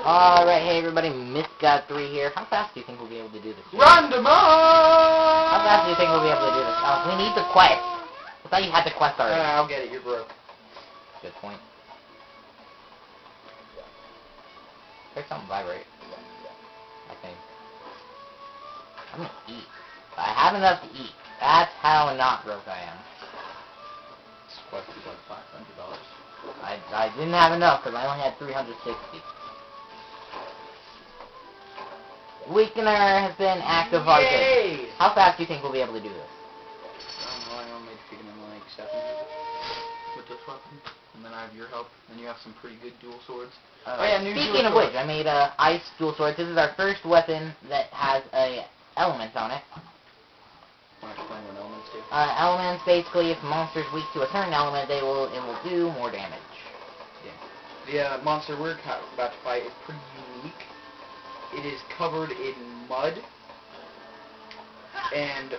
Alright, hey everybody, MythGod3 here. How fast do you think we'll be able to do this? Randomized! How fast do you think we'll be able to do this? We need the quest. I thought you had the quest already. I'll get it, you're broke. Good point. There's something vibrate. I think. I'm gonna eat. I have enough to eat. That's how not broke I am. This quest is like $500. I didn't have enough because I only had 360. Weakener has been activated. Yay! How fast do you think we'll be able to do this? I don't know, I only defeated him in like 7 with this weapon. And then I have your help, and you have some pretty good dual swords. Speaking of which, I made a ice dual sword. This is our first weapon that has a element on it. Want to explain what elements do? Elements, basically, if a monster's weak to a certain element, it will do more damage. Yeah. The monster we're about to fight is pretty unique. It is covered in mud, and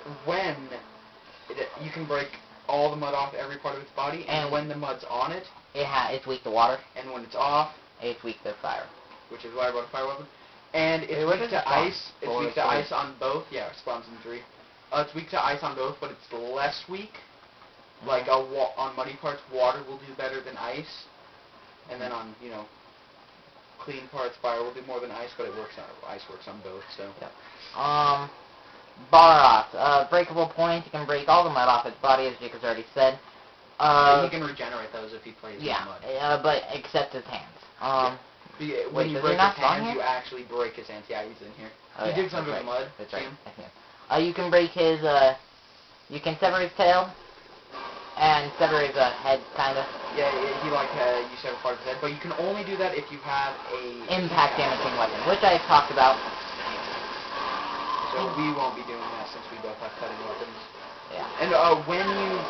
you can break all the mud off every part of its body, and when the mud's on it, it's weak to water, and when it's off, it's weak to fire. Which is why I brought a fire weapon. And it's weak to ice. It's weak to ice on both. Yeah, it spawns in 3. It's weak to ice on both, but it's less weak. Like on muddy parts, water will do better than ice, and then on clean parts, fire will do more than ice, but ice works on both. So. Yep. Balroth, breakable point. You can break all the mud off its body, as Jake has already said. He can regenerate those if he plays in mud. Yeah, but except his hands. When you break his hands, you actually break his hands. Yeah, he's in here. He digs under the mud. That's right. You can break his, you can sever his tail, and sever his head, kinda. Yeah, you sever part of his head, but you can only do that if you have a impact damaging weapon, which I talked about. So we won't be doing that since we both have cutting weapons. Yeah. And when you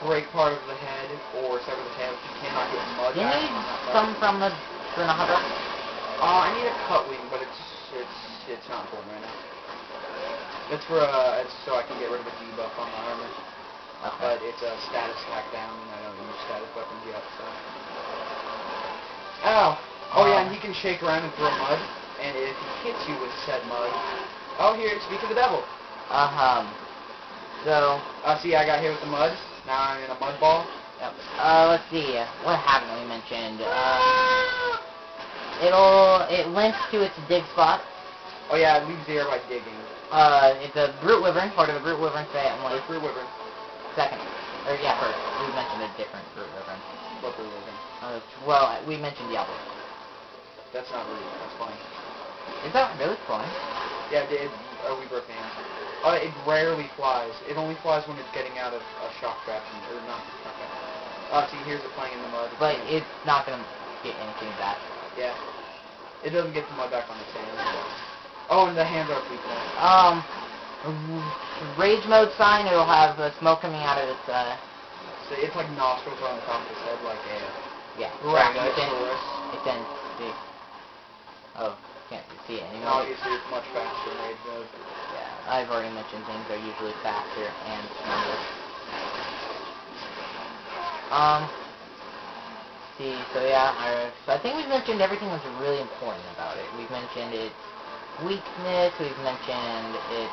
break part of the head or sever the tail, you cannot get mud. Do you need some from the Hunter? I need a cut wing, but it's not important right now. It's for it's so I can get rid of a debuff on my armor. Okay. But it's a status hack down, and I don't use status weapons yet. So. Ow! Oh yeah, and he can shake around and throw mud, and if he hits you with said mud. Oh, here, speak of the devil. So. See, I got hit with the mud. Now I'm in a mud ball. Yep. Let's see. What haven't we mentioned? It links to its dig spot. Oh yeah, it leaves the air by digging. It's a brute wyvern, part of a brute wyvern family. Brute wyvern. Second. First. We mentioned a different brute wyvern. What brute wyvern? Well, we mentioned Diablo. That's not really. That's fine. Is that really flying? Yeah, we broke hands. It rarely flies. It only flies when it's getting out of a shock trap, or not shock trap. See, here's it playing in the mud. But it's not gonna get anything back. Yeah. It doesn't get the mud back on its hands. Oh, and the hands are weak now. Rage mode sign, it'll have smoke coming out of its, So it's like nostrils on the top of its head, like a... Yeah. Brachiosaurus. It then, see. Oh, can't see it anymore. Obviously, it's much faster in rage mode. Yeah, I've already mentioned things are usually faster and stronger. So yeah, so I think we've mentioned everything that's really important about it. We've mentioned its weakness, we've mentioned its...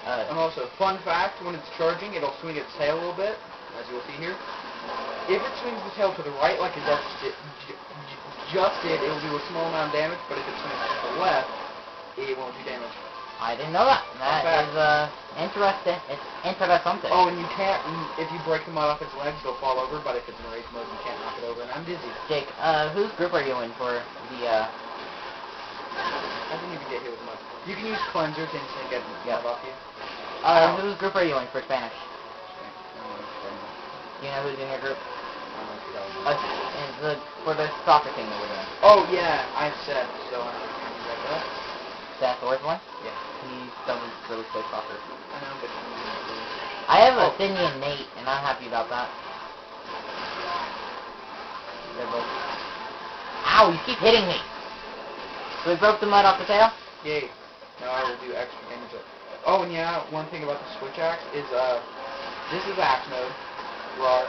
And also, fun fact, when it's charging, it'll swing its tail a little bit, as you'll see here. If it swings the tail to the right, like it just did, it will do a small amount of damage, but if it swings to the left, it won't do damage. I didn't know that. That is, interesting. It's interesting. Oh, and you can't, if you break the mud off its legs, they'll fall over, but if it's in rage mode, you can't knock it over, and I'm dizzy. Jake, whose group are you in for the, I didn't even get hit with mud. You can use cleanser to instantly get mud off you. Whose group are you in for Spanish? You know who's in your group? For the soccer team that we're doing. Oh, yeah, I have Seth, so I'm going to that. Seth Orthway? Yeah. He doesn't really play soccer. I know, but... I have a Sydney and Nate, and I'm happy about that. They're both... Ow, you keep hitting me! So we broke the mud off the tail? Yay. Now I will do extra damage. Oh, and yeah, one thing about the switch axe is, this is axe mode, RAR.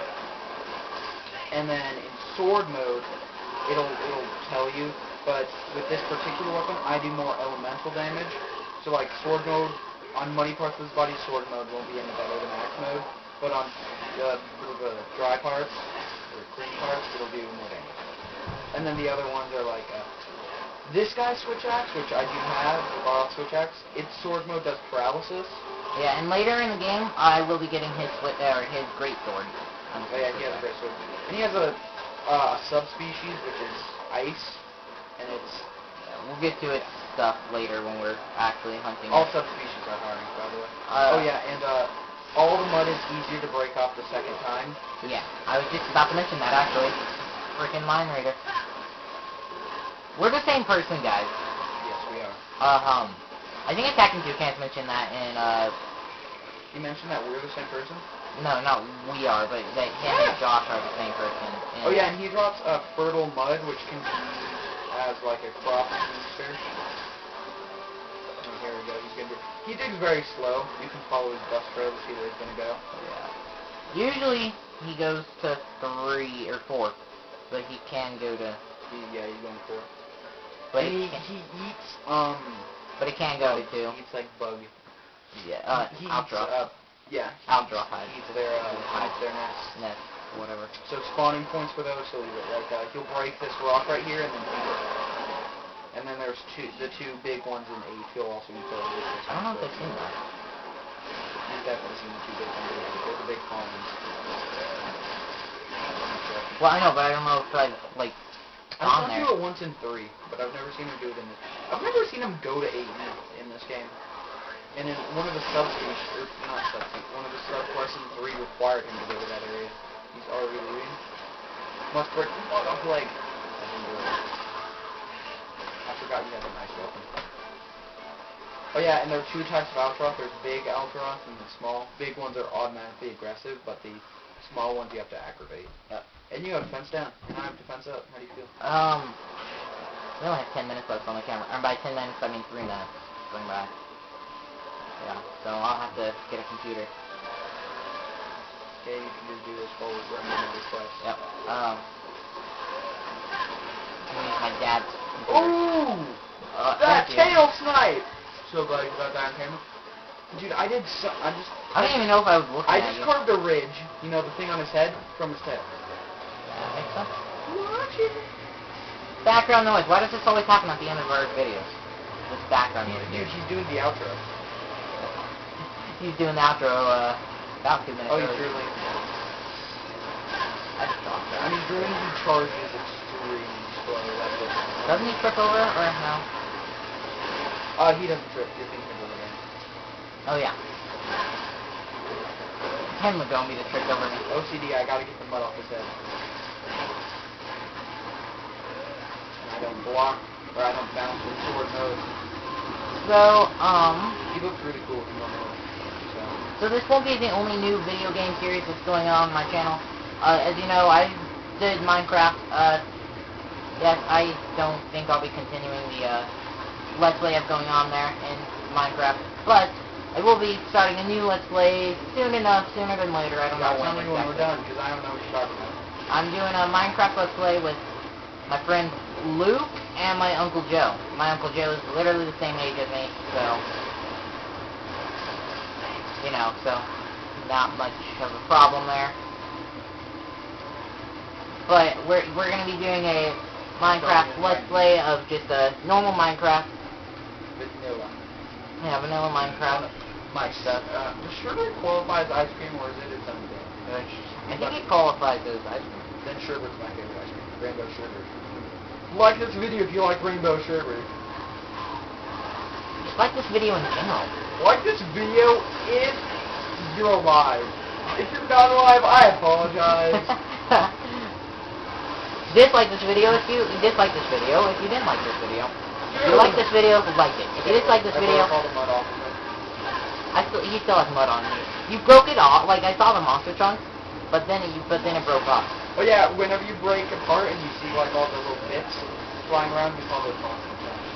And then in sword mode, it'll tell you. But with this particular weapon, I do more elemental damage. So like sword mode, on Muddy Parts of his body, sword mode won't be any better than axe mode. But on the dry parts, or green parts, it'll do more damage. And then the other ones are like, this guy's switch axe, which I do have, the Barlock switch axe, its sword mode does paralysis. Yeah, and later in the game, I will be getting his great sword. Oh yeah, he has a great sword. And he has a subspecies, which is ice, and it's... We'll get to its stuff later when we're actually hunting. All subspecies are hard, by the way. Oh yeah, and all the mud is easier to break off the second time. Yeah, I was just about to mention that, actually. Freaking Mind Raider. We're the same person, guys. Yes, we are. I think Attacking Two can't mention that in, You mentioned that we're the same person? No, not we are, but that him and Josh are the same person. Oh yeah, and he drops a fertile mud, which can be used as like a crop booster. Oh, here we go. He digs very slow. You can follow his bus trail to see where he's gonna go. Yeah. Usually he goes to 3 or 4, but he can go to. Yeah, he's going 4. But he eats But it can go to 2. He eats like bug. Yeah. He Ultra. eats, yeah. Ultra hide. He eats their nests. Nest. Whatever. So spawning points for those, he'll leave it like that. He'll break this rock right here and then eat it. And then there's the two big ones in 8. He'll also eat those. I don't know if I've seen that. You've definitely seen the two big ones in 8. They're the big columns. Well, I know, but I don't know if I've, like, I on saw him there. do it once in 3, but I've never seen him do it in this. I've never seen him go to 8 in this game. And in one of the subspecies, or not subspecies, one of the subquests in 3 required him to go to that area. He's already leaving. Must break mud off leg. I didn't do it. I forgot you have a nice weapon. Oh yeah, and there are 2 types of Altroth. There's big Altroth and the small. Big ones are automatically aggressive, but the small ones you have to aggravate. Yep. And you have fence down, and I have to fence up. How do you feel? We only have 10 minutes left on the camera. And by 10 minutes, I mean 3 minutes going by. Yeah, so I'll have to get a computer. Okay, you can just do this while we're running another quest. Yep. I'm gonna use my dad's computer. Ooh! That Thank you. tail snipe! So glad you got that on camera. Dude, I don't even know if I was looking I at just you. carved a ridge, you know, the thing on his head, from his tail. That makes sense. Watch it. Background noise. Why does this always happen at the end of our videos? This background noise. Dude, he's doing the outro. He's doing the outro about 2 minutes Oh, he's early. drilling. I just dropped that. When he's drilling, he charges extremely slow. That's what. Doesn't he trip over or no? He doesn't trip. You're thinking of it again. Oh yeah. Him would go me to trick over me. OCD, I gotta get the mud off his head. And I don't block, or I don't bounce with sword mode. So, He looks really cool if you don't know. So this won't be the only new video game series that's going on my channel. As you know, I did Minecraft. Yes, I don't think I'll be continuing the Let's Play of going on there in Minecraft. But I will be starting a new Let's Play soon enough, sooner than later. I don't know when Tell me when we're done, because I don't know what you're talking about. I'm doing a Minecraft Let's Play with my friend Luke and my Uncle Joe. My Uncle Joe is literally the same age as me, so... You know, so not much of a problem there. But we're gonna be doing a Minecraft Let's Play of just a normal Minecraft. Vanilla. Yeah, vanilla Minecraft. My stuff. Does sherbet qualify as ice cream, or is it its own thing? I think it qualifies as ice cream. Then sherbet's my favorite ice cream. Rainbow sherbet. Like this video if you like rainbow sherbet. Just like this video in general. Like this video if you're alive. If you're not alive, I apologize. Dislike this video if you dislike this video. If you didn't like this video. If you like this video, like it. If you dislike this video, All the mud off of it. he still has mud on you. You broke it off. Like I saw the monster chunks, but then it broke off. Oh yeah, whenever you break apart and you see like all the little bits flying around, we call those monster chunks.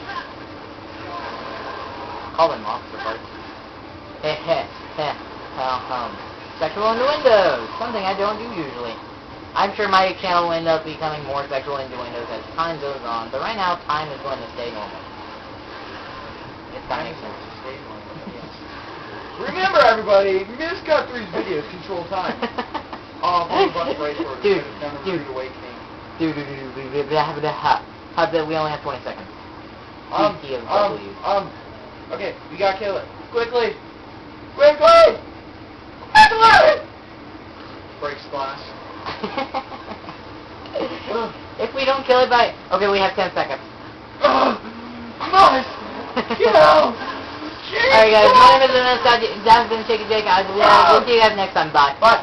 Call them monster parts. Heh heh heh. Sexual innuendos. Something I don't do usually. I'm sure my channel will end up becoming more sexual innuendos as time goes on, but right now, time is going to stay normal. It's time makes sense. Remember, everybody, Miss Cut 3's videos control time. Oh, right for Dude, awakening. Dude, we only have 20 seconds. Okay, we gotta kill it. Quickly! Quickly! Quickly! Breaks glass. If we don't kill it by... Okay, we have 10 seconds. Nice! Kill! Alright guys, my name is Vanessa. That's been Shaky Jake. We'll see you guys next time. Bye. Bye.